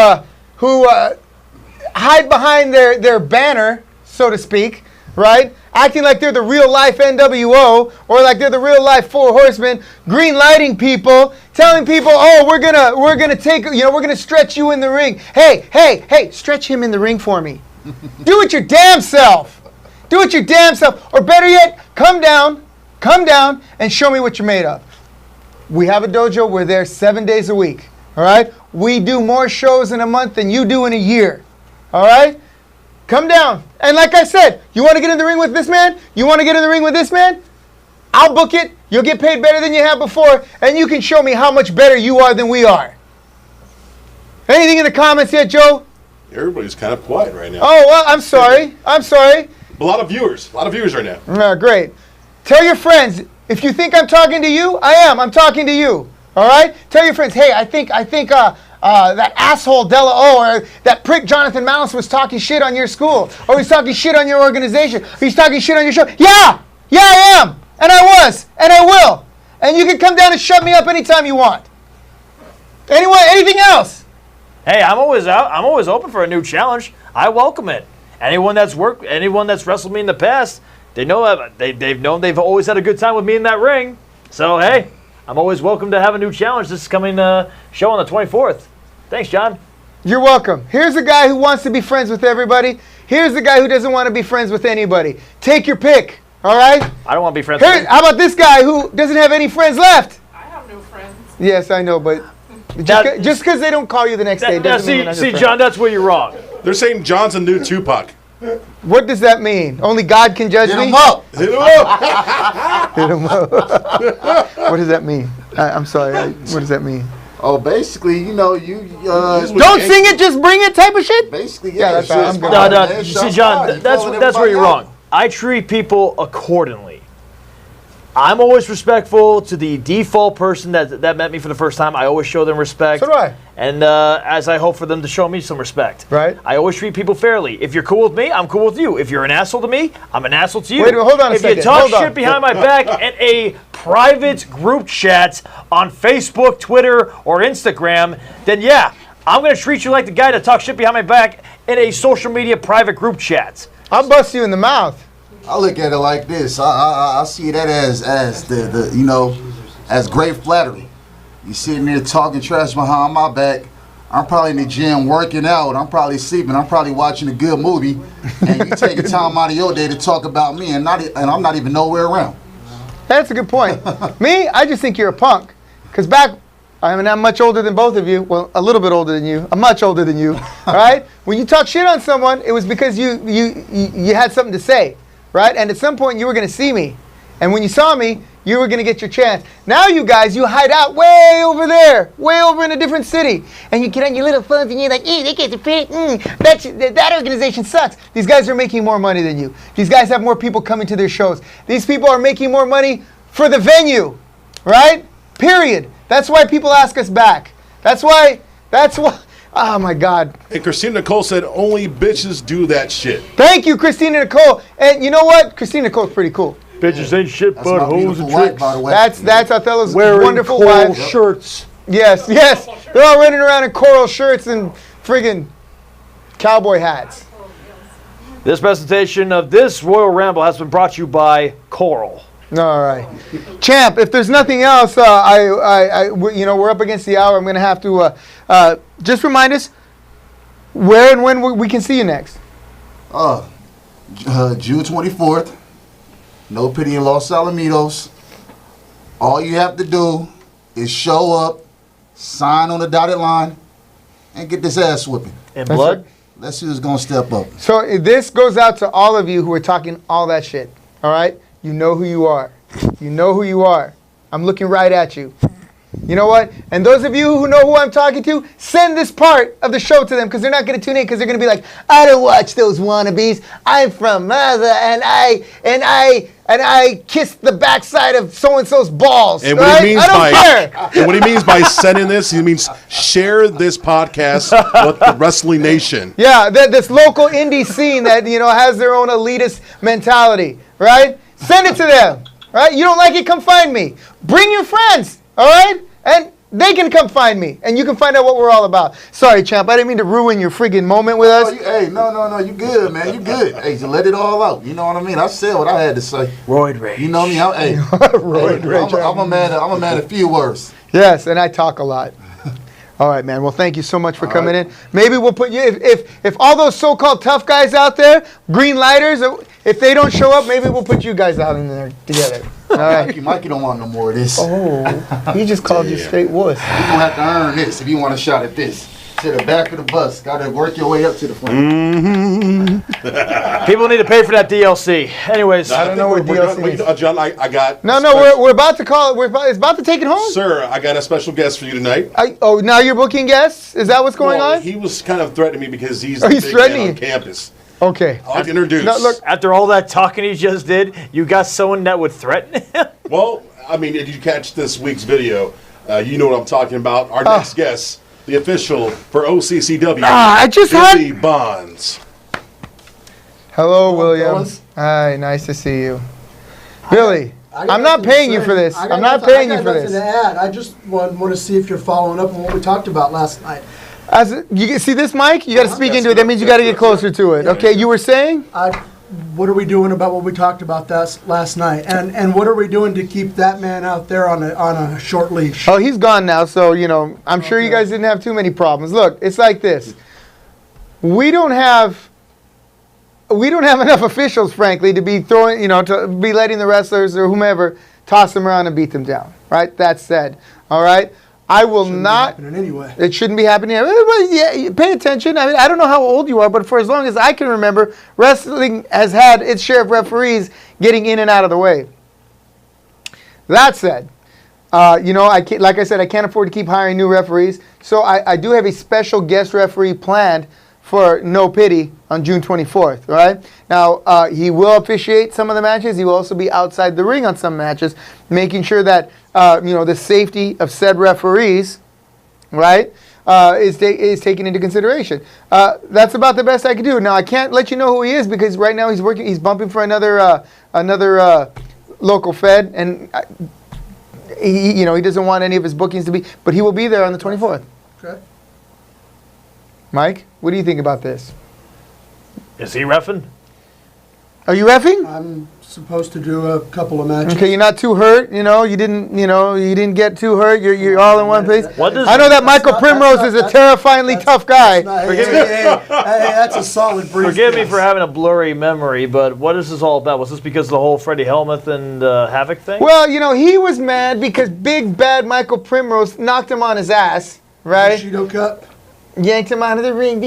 hide behind their banner, so to speak, right? Acting like they're the real life NWO or like they're the real life Four Horsemen, green lighting people, telling people, oh, we're gonna take, we're gonna stretch you in the ring. Hey, stretch him in the ring for me. Do it your damn self. Do it your damn self. Or better yet, come down and show me what you're made of. We have a dojo. We're there 7 days a week. All right? We do more shows in a month than you do in a year. All right? Come down. And like I said, you want to get in the ring with this man? You want to get in the ring with this man? I'll book it. You'll get paid better than you have before, and you can show me how much better you are than we are. Anything in the comments yet, Joe? Everybody's kind of quiet right now. Oh, well, I'm sorry. A lot of viewers right now. Great. Tell your friends, if you think I'm talking to you, I am. I'm talking to you. All right? Tell your friends, hey, I think that asshole Della O or that prick Jonathan Malice was talking shit on your school, or he's talking shit on your organization, or he's talking shit on your show. Yeah, I am. And I was. And I will. And you can come down and shut me up anytime you want. Anything else? Hey, I'm always open for a new challenge. I welcome it. Anyone that's wrestled me in the past, they know that they've always had a good time with me in that ring. So hey, I'm always welcome to have a new challenge this coming show on the 24th. Thanks, John. You're welcome. Here's a guy who wants to be friends with everybody. Here's the guy who doesn't want to be friends with anybody. Take your pick. All right? I don't want to be friends with him. How about this guy who doesn't have any friends left? I have no friends. Yes, I know, but just because they don't call you the next day doesn't mean they're not your friend. John, that's where you're wrong. They're saying John's a new Tupac. What does that mean? Only God can judge me? Hit him up. Hit him up. Hit him up. What does that mean? I'm sorry. What does that mean? Oh, basically, you Don't sing it, just bring it type of shit? Basically, Yeah, that's right. I'm good. No. You see, John, that's where you're wrong. I treat people accordingly. I'm always respectful to the default person that met me for the first time. I always show them respect. So do I. And as I hope for them to show me some respect. Right. I always treat people fairly. If you're cool with me, I'm cool with you. If you're an asshole to me, I'm an asshole to you. Wait a minute, hold on a if second. you talk Hold on. shit behind my back in a private group chat on Facebook, Twitter, or Instagram, then yeah, I'm going to treat you like the guy that talks shit behind my back in a social media private group chat. I'll bust you in the mouth. I look at it like this. I see that as the as great flattery. You sitting there talking trash behind my back. I'm probably in the gym working out. I'm probably sleeping. I'm probably watching a good movie, and you taking time out of your day to talk about me, and I'm not even nowhere around. That's a good point. Me, I just think you're a punk. Because I'm much older than both of you. Well, a little bit older than you. I'm much older than you. All right? When you talk shit on someone, it was because you had something to say. Right? And at some point, you were going to see me. And when you saw me, you were going to get your chance. Now you guys, you hide out way over there, way over in a different city. And you get on your little phones and you're like, they get the pretty, that organization sucks. These guys are making more money than you. These guys have more people coming to their shows. These people are making more money for the venue. Right? Period. That's why people ask us back. That's why, oh my God. And Christina Nicole said only bitches do that shit. Thank you, Christina Nicole. And you know what? Christina Nicole's pretty cool. Bitches ain't shit That's but my hoes beautiful and wife, tricks. by the way. That's Othello's Wearing wonderful coral wife. shirts. Yes. They're all running around in coral shirts and friggin' cowboy hats. This presentation of this Royal Ramble has been brought to you by Coral. All right, Champ. If there's nothing else, we're up against the hour. I'm gonna have to just remind us where and when we can see you next. June 24th. No Pity in Los Alamitos. All you have to do is show up, sign on the dotted line, and get this ass whooping. And blood? Let's see who's gonna step up. So this goes out to all of you who are talking all that shit. All right, you know who you are. You know who you are. I'm looking right at you. You know what? And those of you who know who I'm talking to, send this part of the show to them because they're not going to tune in because they're going to be like, I don't watch those wannabes. I'm from mother and I kissed the backside of so-and-so's balls. And right? what he means I don't care. And what he means by sending this, he means share this podcast with the Wrestling Nation. Yeah, this local indie scene that has their own elitist mentality, right? Send it to them, right? You don't like it? Come find me. Bring your friends, all right? And they can come find me, and you can find out what we're all about. Sorry, Champ, I didn't mean to ruin your friggin' moment with us. No, you good, man. You good. Hey, just let it all out. You know what I mean? I said what I had to say. Roid rage. You know me? Roid rage. I'm a man of few words. Yes, and I talk a lot. All right, man. Well, thank you so much for coming in. Maybe we'll put you, if all those so-called tough guys out there, green lighters, if they don't show up, maybe we'll put you guys out in there together. All right. Mikey don't want no more of this. Oh, he just called you straight wuss. You're going to have to earn this if you want a shot at this. To the back of the bus. Got to work your way up to the front. Mm-hmm. People need to pay for that DLC. Anyways. I don't know what DLC is. John, I got... No, we're about to call it. It's about to take it home. Sir, I got a special guest for you tonight. Now you're booking guests? Is that what's going on? He was kind of threatening me because he's the big man on campus. Okay. I'd like to introduce. No, look, after all that talking he just did, you got someone that would threaten him? Well, I mean, if you catch this week's video, you know what I'm talking about. Our next guest, the official for OCCW, I just Billy Bonds. Hello, Williams. Hi, nice to see you. Billy, I'm not paying you for this. I'm not paying you for this. To add. I just want to see if you're following up on what we talked about last night. You see this mic? You got to speak into it. That means you got to get closer to it. Okay, you were saying? What are we doing about what we talked about last night? And what are we doing to keep that man out there on a short leash? Oh, he's gone now, so, I'm sure you guys didn't have too many problems. Look, it's like this. We don't have enough officials, frankly, to be throwing, to be letting the wrestlers or whomever toss them around and beat them down, right? That said, all right? I will not. Happening anyway. It shouldn't be happening. Yeah, pay attention. I mean, I don't know how old you are, but for as long as I can remember, wrestling has had its share of referees getting in and out of the way. That said, like I said, I can't afford to keep hiring new referees, so I do have a special guest referee planned for No Pity on June 24th, right? Now, he will officiate some of the matches. He will also be outside the ring on some matches, making sure that, the safety of said referees, right, is taken into consideration. That's about the best I can do. Now, I can't let you know who he is because right now he's bumping for another local fed, and he doesn't want any of his bookings to be, but he will be there on the 24th. Okay. Mike, what do you think about this? Is he reffing? Are you reffing? I'm supposed to do a couple of matches. Okay, you're not too hurt. You didn't get too hurt. You're all in one place. I know that Michael Primrose is a terrifyingly tough guy. Hey, that's a solid brief. Forgive me for having a blurry memory, but what is this all about? Was this because of the whole Freddie Helmuth and Havoc thing? Well, he was mad because big bad Michael Primrose knocked him on his ass, right? Bushido Cup. Yanked him out of the ring.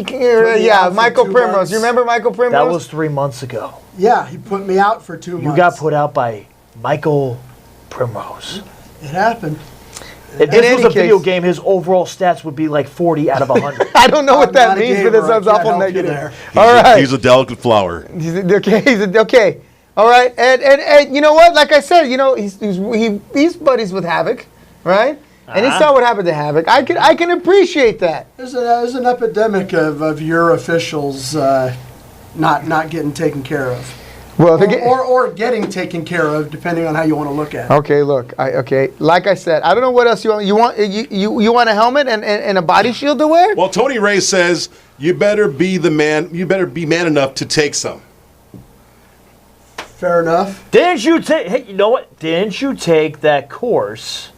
Michael Primrose. months. You remember Michael Primrose? That was 3 months ago. Yeah, he put me out for 2 months. You got put out by Michael Primrose. It happened. If this was a video game, his overall stats would be like 40 out of 100. I don't know what that means, but it sounds awful negative. All right. He's a delicate flower. Okay. All right. And you know what? Like I said, he's buddies with Havoc, right? And he saw what happened to Havoc. I can appreciate that. There's an epidemic of your officials not getting taken care of. Well, or getting taken care of, depending on how you want to look at it. Okay, look. Like I said, I don't know what else you want. You want a helmet and a body shield to wear? Well, Tony Ray says you better be the man. You better be man enough to take some. Fair enough. Didn't you take? Hey, you know what? Didn't you take that course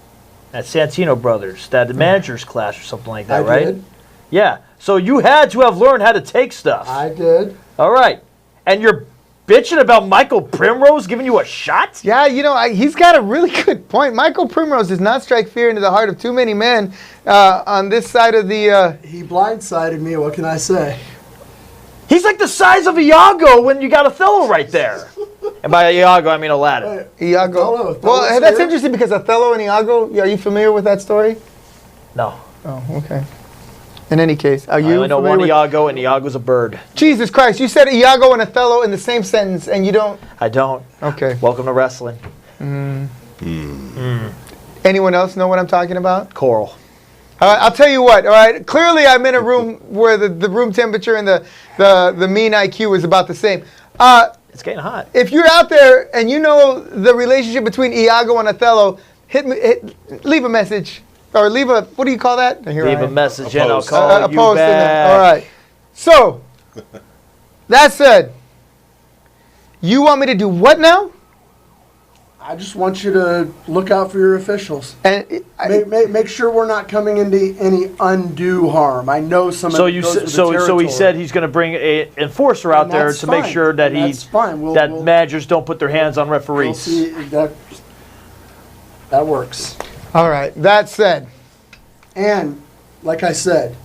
at Santino Brothers, that manager's class or something like that, right? I did. Yeah. So you had to have learned how to take stuff. I did. All right. And you're bitching about Michael Primrose giving you a shot? Yeah, he's got a really good point. Michael Primrose does not strike fear into the heart of too many men on this side of the... He blindsided me, what can I say? He's like the size of Iago when you got Othello right there. And by Iago, I mean Aladdin. Iago. Well, that's interesting because Othello and Iago, are you familiar with that story? No. Oh, okay. In any case, are you I only know one Iago, and Iago's a bird. Jesus Christ, you said Iago and Othello in the same sentence, and you don't... I don't. Okay. Welcome to wrestling. Anyone else know what I'm talking about? Coral. All right, I'll tell you what, all right? Clearly, I'm in a room where the room temperature and the mean IQ is about the same. It's getting hot. If you're out there and you know the relationship between Iago and Othello, leave a message. Or leave a, what do you call that? Leave a message and I'll call you post back. All right. So, that said, you want me to do what now? I just want you to look out for your officials. And make sure we're not coming into any undue harm. I know some. So he said he's going to bring an enforcer out there to make sure that managers don't put their hands on referees. We'll see that works. All right. That said, and like I said,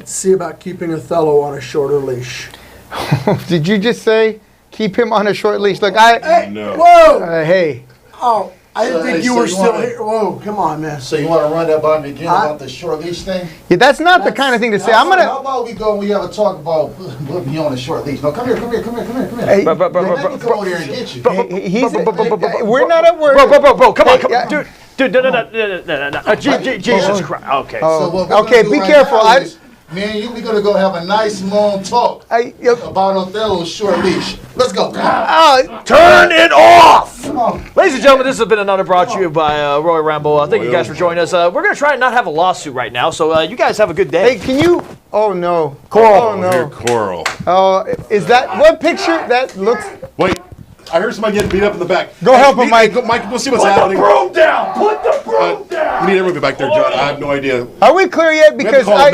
see about keeping Othello on a shorter leash. Did you just say? Keep him on a short leash. Look, No. Whoa! Hey. Oh, I didn't think you were still here. Whoa, come on, man. So you want to run that by me again about the short leash thing? Yeah, that's not the kind of thing to say. How about we go and we have a talk about putting you on a short leash? No, come here. Hey, let me come over here and get you. We're not at work. Bro, come on. Dude, no. Jesus Christ. Okay. Okay, be careful. Me and you, we're going to go have a nice long talk about Othello's short leash. Let's go. Turn it off! Ladies and gentlemen, this has been another brought to you by Royal Ramble. Thank you guys for joining us. We're going to try and not have a lawsuit right now, so you guys have a good day. Hey, can you... Oh, no. Coral. Oh, no. Coral. Oh, is that... What picture? That looks... Wait. I heard somebody getting beat up in the back. Go help him, Mike. Mike, go see what's happening. Put the broom down! We need everybody back there, John. I have no idea. Are we clear yet? Because